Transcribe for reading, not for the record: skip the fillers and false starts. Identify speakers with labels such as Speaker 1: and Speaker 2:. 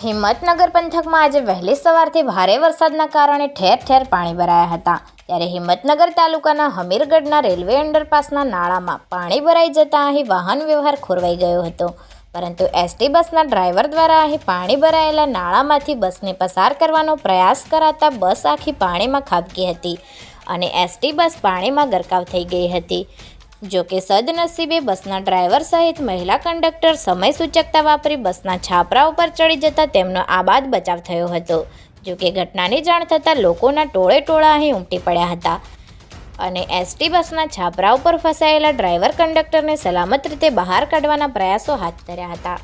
Speaker 1: હિંમતનગર પંથકમાં આજે વહેલી સવારથી ભારે વરસાદના કારણે ઠેર ઠેર પાણી ભરાયા હતા. ત્યારે હિંમતનગર તાલુકાના હમીરગઢના રેલવે અંડરપાસના નાળામાં પાણી ભરાઈ જતાં અહીં વાહન વ્યવહાર ખોરવાઈ ગયો હતો. પરંતુ એસટી બસના ડ્રાઈવર દ્વારા અહીં પાણી ભરાયેલા નાળામાંથી બસને પસાર કરવાનો પ્રયાસ કરાતા બસ આખી પાણીમાં ખાબકી હતી અને એસટી બસ પાણીમાં ગરકાવ થઈ ગઈ હતી. જોકે સદનસીબે બસના ડ્રાઈવર સહિત મહિલા કંડક્ટર સમય સૂચકતા વાપરી બસના છાપરા ઉપર ચડી જતાં તેમનો આબાદ બચાવ થયો હતો. જોકે ઘટનાની જાણ થતાં લોકોના ટોળે ટોળા અહીં ઉમટી પડ્યા હતા અને એસટી બસના છાપરા ઉપર ફસાયેલા ડ્રાઈવર કંડક્ટરને સલામત રીતે બહાર કાઢવાના પ્રયાસો હાથ ધર્યા હતા.